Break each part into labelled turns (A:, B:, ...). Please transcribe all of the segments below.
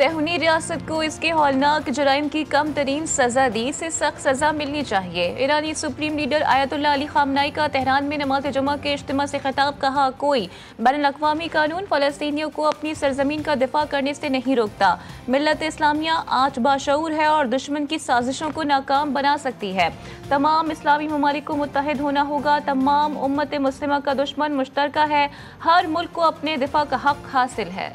A: सेहूनी रियासत को इसके हौलनाक जराइम की कम तरीन सजा दी से सख्त सजा मिलनी चाहिए। ईरानी supreme leader Ayatollah Ali Khamenei का तेहरान में नमाज जुमा के इज्तिमा से खिताब, कहा कोई बैनुल-अक़वामी कानून फ़लस्तीनियों को अपनी सरजमीन का दिफा करने से नहीं रोकता। मिल्लत इस्लामिया आज बाशऊर है और दुश्मन की साजिशों को नाकाम बना सकती है। तमाम इस्लामी ममालिक को मुत्तहिद होना होगा। तमाम उम्मत मुस्लिमा का दुश्मन मुश्तरका है। हर मुल्क को अपने दिफा का हक हासिल है।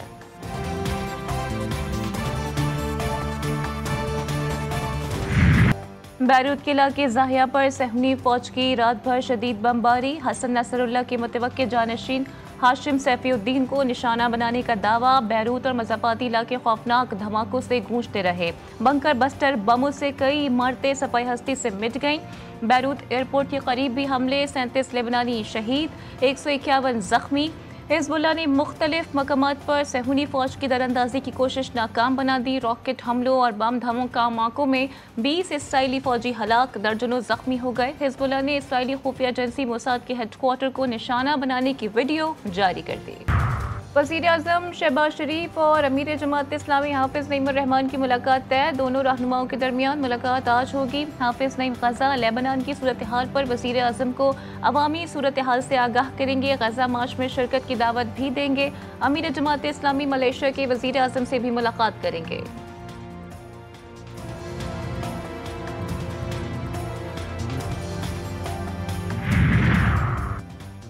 A: बैरूत के इलाके ज़ाहिया पर सेहूनी फौज की रात भर शदीद बमबारी। हसन नसरुल्लाह के मुतवक्किल जानशीन हाशिम सैफीउद्दीन को निशाना बनाने का दावा। बैरूत और मज़ाफ़ाती इलाके खौफनाक धमाकों से गूंजते रहे। बंकर बस्टर बमों से कई इमारतें सफाई हस्ती से मिट गईं। बैरूत एयरपोर्ट के करीब भी हमले, 37 लेबनानी शहीद, 151 जख्मी। हिज़्बुल्लाह ने मुख्तलिफ मकामात पर सेहूनी फौज की दरअंदाजी की कोशिश नाकाम बना दी। रॉकेट हमलों और बम धमाकों में 20 इसराइली फौजी हलाक, दर्जनों जख्मी हो गए। हिज़्बुल्लाह ने इसराइली खुफिया एजेंसी मोसाद के हेडक्वार्टर को निशाना बनाने की वीडियो जारी कर दी। वज़ीर आज़म शहबाज शरीफ और अमीर जमात इस्लामी हाफिज़ नईमुर रहमान की मुलाकात तय। दोनों रहनुमाओं के दरमियान मुलाकात आज होगी। हाफिज़ नईम गज़ा लेबनान की सूरत हाल पर वज़ीर आज़म को अवामी सूरत हाल से आगाह करेंगे। गज़ा मार्च में शिरकत की दावत भी देंगे। अमीर जमात इस्लामी मलेशिया के वज़ीर आज़म से भी मुलाकात करेंगे।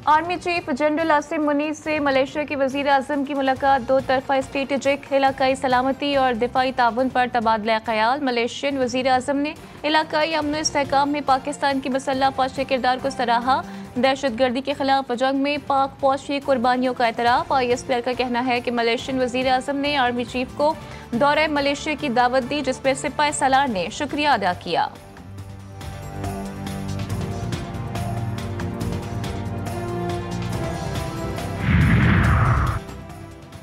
A: Army chief general Asim Munir से मलेशिया के वज़ीर आज़म की मुलाकात। दो तरफा स्ट्रेटेजिक, इलाकाई सलामती और दिफाई ताउन पर तबादला ख्याल। मलेशियन वज़ीर आज़म ने इलाकाई अमन और इस्तेहकाम में पाकिस्तान की मुसल्लह फौज के किरदार को सराहा। दहशतगर्दी के खिलाफ जंग में पाक फौज की कुर्बानियों का एतराफ़। ISPR का कहना है कि मलेशियन वज़ीर आज़म ने आर्मी चीफ को दौरे मलेशिया की दावत दी, जिस पर सिपाही सालार ने शुक्रिया अदा किया।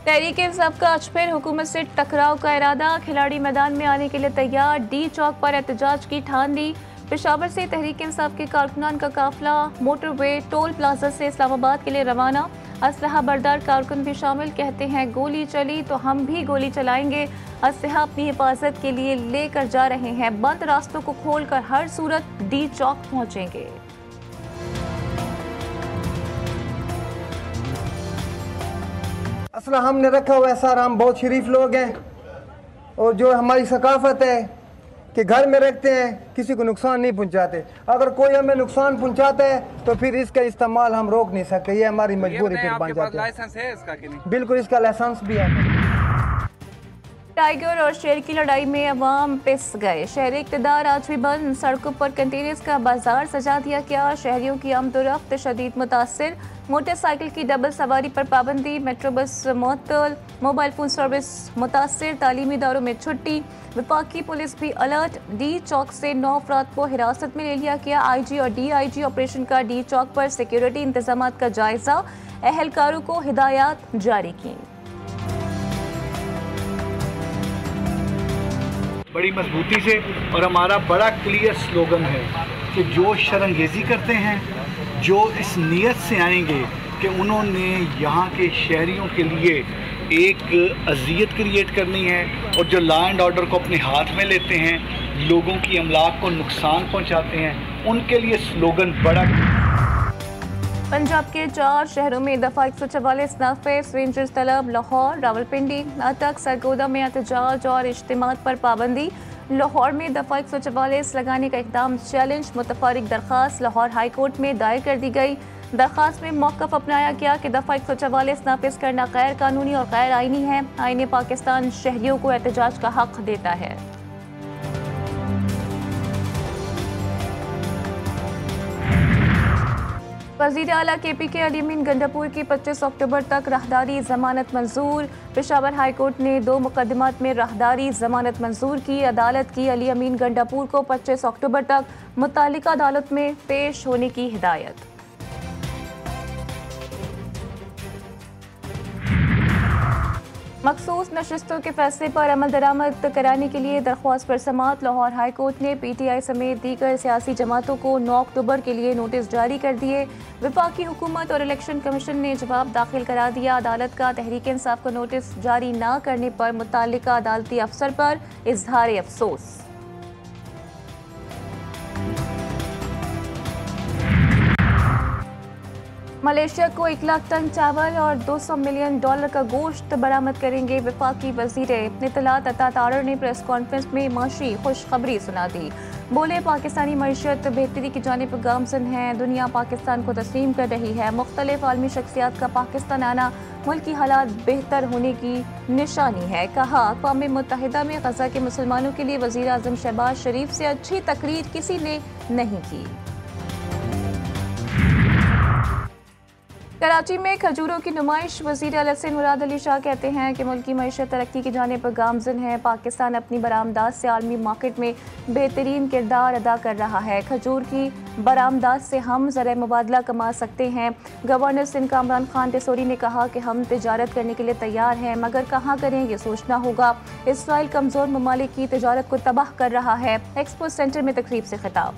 A: तहरीक इंसाफ का आज फिर हुकूमत से टकराव का इरादा। खिलाड़ी मैदान में आने के लिए तैयार। डी चौक पर एहतजाज की ठान ली। पेशावर से तहरीक इंसाफ के कारकुनान का काफिला मोटरवे टोल प्लाजा से इस्लामाबाद के लिए रवाना। असलहा बरदार कारकुन भी शामिल। कहते हैं गोली चली तो हम भी गोली चलाएंगे। असलहा अपनी हिफाजत के लिए लेकर जा रहे हैं। बंद रास्तों को खोलकर हर सूरत डी चौक पहुंचेंगे।
B: असला हमने रखा हुआ है सर, हम बहुत शरीफ लोग हैं और जो हमारी सकाफत है कि घर में रखते हैं, किसी को नुकसान नहीं पहुंचाते। अगर कोई हमें नुकसान पहुंचाता है तो फिर इसका इस्तेमाल हम रोक नहीं सकते। ये हमारी मजबूरी फिर बन जाती है।
C: लाइसेंस है इसका कि नहीं?
B: बिल्कुल, इसका लाइसेंस भी है।
A: टाइगर और शेर की लड़ाई में अवाम पिस गए। शहरी इक़्तिदार आज भी बंद। सड़कों पर कंटेनर्स का बाजार सजा दिया गया। शहरियों की आमदोरफ्त शदीद मुतासिर। मोटरसाइकिल की डबल सवारी पर पाबंदी। मेट्रो बस मुअत्तल। मोबाइल फ़ोन सर्विस मुतासिर। तालीमी इदारों में छुट्टी। वफाकी पुलिस भी अलर्ट। डी चौक से 9 अफराद को हिरासत में ले लिया गया। IG और DIG ऑपरेशन का डी चौक पर सिक्योरिटी इंतजाम का जायजा। एहलकारों को हिदायत जारी की।
D: बड़ी मजबूती से और हमारा बड़ा क्लियर स्लोगन है कि जो शरंगेज़ी करते हैं, जो इस नीयत से आएंगे कि उन्होंने यहाँ के शहरियों के लिए एक अजियत क्रिएट करनी है और जो लॉ एंड ऑर्डर को अपने हाथ में लेते हैं, लोगों की अमलाक को नुकसान पहुँचाते हैं, उनके लिए स्लोगन बड़ा।
A: पंजाब के 4 शहरों में दफ़ा 144 नाफिज रेंजर्स तलब। लाहौर, रावलपिंडी, अटक, सरगोदा में एहतजाज और इज्तिमात पर पाबंदी। लाहौर में दफ़ा 144 लगाने का इक़दाम चैलेंज। मुतफारिक दरख्वास्त लाहौर हाई कोर्ट में दायर कर दी गई। दरख्वास्त में मौक़िफ़ अपनाया गया कि दफ़ा 144 नाफिज करना गैर कानूनी और गैर आइनी है। आईन पाकिस्तान शहरियों को एहतजाज का हक़ देता है। वज़ीर आला KPK अली अमीन गंडापुर की 25 अक्टूबर तक राहदारी जमानत मंजूर। पेशावर हाई कोर्ट ने 2 मुकदमात में राहदारी जमानत मंजूर की। अदालत की अली अमीन गंडापुर को 25 अक्टूबर तक मुतालिका अदालत में पेश होने की हिदायत। मखसूस नशस्तों के फैसले पर अमल दरामद कराने के लिए दरख्वास्त पर समाअत। लाहौर हाई कोर्ट ने PTI समेत दीगर सियासी जमातों को 9 अक्टूबर के लिए नोटिस जारी कर दिए। वफाकी हुकूमत और इलेक्शन कमीशन ने जवाब दाखिल करा दिया। अदालत का तहरीक इंसाफ को नोटिस जारी न करने पर मुतल्लिका अदालती अफसर पर इजहार अफसोस। मलेशिया को 1 लाख टन चावल और $200 मिलियन का गोश्त बरामद करेंगे वफाकी वजीर इत्तलात अता तारर ने प्रेस कॉन्फ्रेंस में माशी खुशखबरी सुना दी। बोले, पाकिस्तानी मईशत बेहतरी की जानिब गामजन है। दुनिया पाकिस्तान को तस्लीम कर रही है। मुख्तलिफ आलमी शख्सियात का पाकिस्तान आना मुल्क की हालात बेहतर होने की निशानी है। कहा, अक़वाम मुत्तहिदा में गजा के मुसलमानों के लिए वज़ीर आज़म शहबाज शरीफ से अच्छी तकरीर किसी ने नहीं की। कराची में खजूरों की नुमाइश। वज़ीर आला सिंध मुराद अली शाह कहते हैं कि मुल्क की मईशत तरक्की की जाने पर गामजन है। पाकिस्तान अपनी बरामदात से आलमी मार्केट में बेहतरीन किरदार अदा कर रहा है। खजूर की बरामदात से हम ज़र मुबादला कमा सकते हैं। गवर्नर सिंध कामरान खान टेसोरी ने कहा कि हम तिजारत करने के लिए तैयार हैं, मगर कहाँ करें ये सोचना होगा। इसराइल कमज़ोर ममालिक की तिजारत को तबाह कर रहा है। एक्सपो सेंटर में तकरीब से खिताब।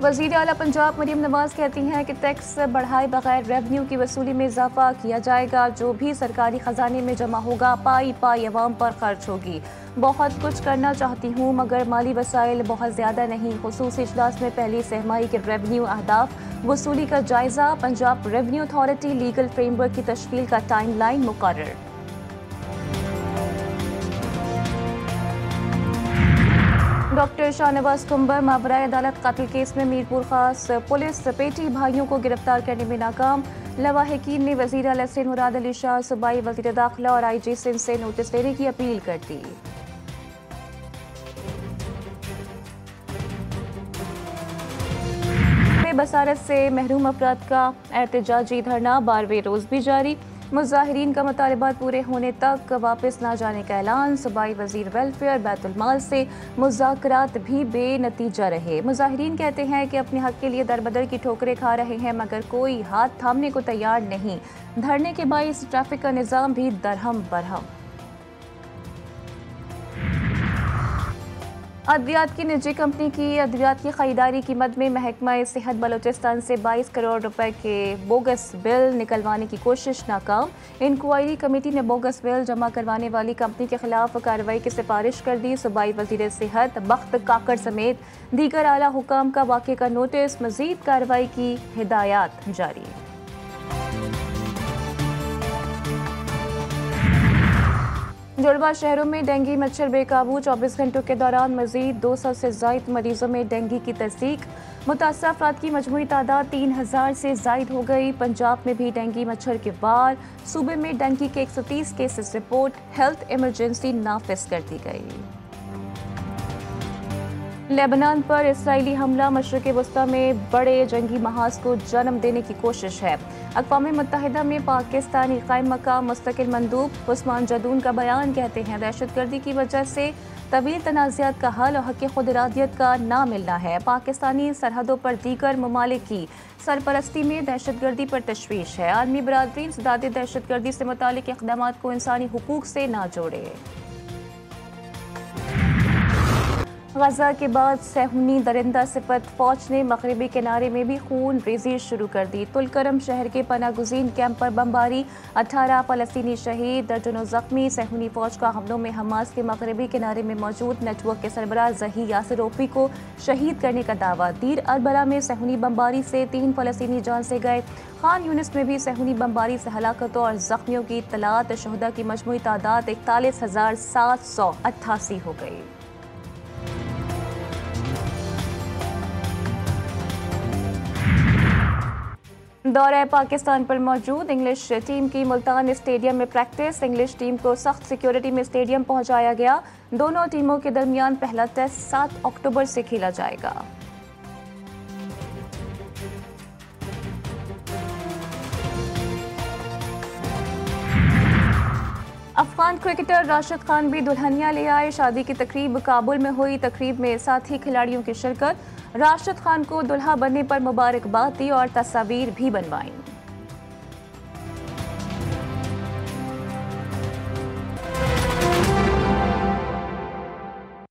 A: वज़ीर आला पंजाब मरीम नवाज कहती हैं कि टैक्स बढ़ाए बगैर रेवेन्यू की वसूली में इजाफा किया जाएगा। जो भी सरकारी खजाने में जमा होगा पाई पाई अवाम पर खर्च होगी। बहुत कुछ करना चाहती हूँ मगर माली वसाइल बहुत ज़्यादा नहीं। खुसूसी इजलास में पहली सहमाही के रेवेन्यू अहदाफ वसूली का जायजा। Punjab revenue authority legal framework की तश्कील का टाइम लाइन मुकर्रर। डॉक्टर शाहनवाज कुंबर माबराए अदालत कातिल केस में मीरपुर खास पुलिस पेटी भाइयों को गिरफ्तार करने में नाकाम। लवाहिकीन ने वज़ीर आला सिंध मुराद अली शाह, सूबाई वज़ीर दाखिला और IG सिंध से नोटिस देने की अपील कर दी। बसारत से महरूम अफराद का एहतजाजी धरना 12वें रोज भी जारी। मुजाहिरीन का मुतालबात पूरे होने तक वापस न जाने का ऐलान। सूबाई वजीर वेलफेयर बैतुल माल से मुज़ाकरात भी बेनतीजा रहे। मुजाहिरीन कहते हैं कि अपने हक के लिए दरबदर की ठोकरें खा रहे हैं मगर कोई हाथ थामने को तैयार नहीं। धरने के बाइस ट्रैफिक का निज़ाम भी दरहम बरहम। अद्वियात की निजी कंपनी की अद्वियात की खरीदारी की मद में महकमा सेहत बलोचिस्तान से 22 करोड़ रुपए के बोगस बिल निकलवाने की कोशिश नाकाम। इंक्वायरी कमेटी ने बोगस बिल जमा करवाने वाली कंपनी के खिलाफ कार्रवाई की सिफारिश कर दी। सूबाई वजीर सेहत बख्त काकड़ समेत दीगर आला हुकाम का वाक़े का नोटिस। मजीद कार्रवाई की हिदायत जारी। जुड़वा शहरों में डेंगू मच्छर बेकाबू। 24 घंटों के दौरान मजीद 200 से ज़ायद मरीजों में डेंगू की तस्दीक। मुतासर अफराद की मजमूई तादाद 3000 से ज़ायद हो गई। पंजाब में भी डेंगू मच्छर के वार। सूबे में डेंगू के 130 केसेस रिपोर्ट। हेल्थ इमरजेंसी नाफिज कर दी गई। लेबनान पर इसराइली हमला मशरिक़ वस्ता में बड़े जंगी महाज को जन्म देने की कोशिश है। अक़वाम मुत्तहिदा में पाकिस्तानी क़ायम मकाम मुस्तकिल मंदूब उस्मान जदून का बयान कहते हैं दहशतगर्दी की वजह से तवील तनाज़ात का हल और हक़ खुद इरादियत का ना मिलना है। पाकिस्तानी सरहदों पर दीगर ममालिक की सरपरस्ती में दहशतगर्दी पर तशवीश है। आलमी बरादरी इंसदाद दहशतगर्दी से मुतालिक इक़दामात को इंसानी हुकूक से ना जोड़े। गजा के बाद सहूनी दरिंदा सिफत फौज ने मगरबी किनारे में भी खून रेजी शुरू कर दी। तुलकरम शहर के पनागुज़ीन कैंप पर बमबारी। 18 फ़लस्तीनी शहीद, दर्जनों जख्मी। सहूनी फौज का हमलों में हमास के मगरबी किनारे में मौजूद नेटवर्क के सरबराह ज़ही यासिर ओपी को शहीद करने का दावा। दीर अलबला में सहूनी बमबारी से 3 फ़लस्तीनी जान से गए। खान यूनिस में भी सहूनी बमबारी से हलाकतों और जख्मियों की इत्तलात। शहदा की मजमूई तादाद 41,788 हो गई। दौरे पाकिस्तान पर मौजूद इंग्लिश टीम की मुल्तान स्टेडियम में प्रैक्टिस। इंग्लिश टीम को सख्त सिक्योरिटी में स्टेडियम पहुंचाया गया। दोनों टीमों के दरमियान पहला टेस्ट 7 अक्टूबर से खेला जाएगा। अफगान क्रिकेटर राशिद खान भी दुल्हनिया ले आए। शादी की तकरीब काबुल में हुई। तकरीब में साथी खिलाड़ियों की शिरकत। राशिद खान को दुल्हा बनने पर मुबारकबाद दी और तस्वीर भी बनवाई।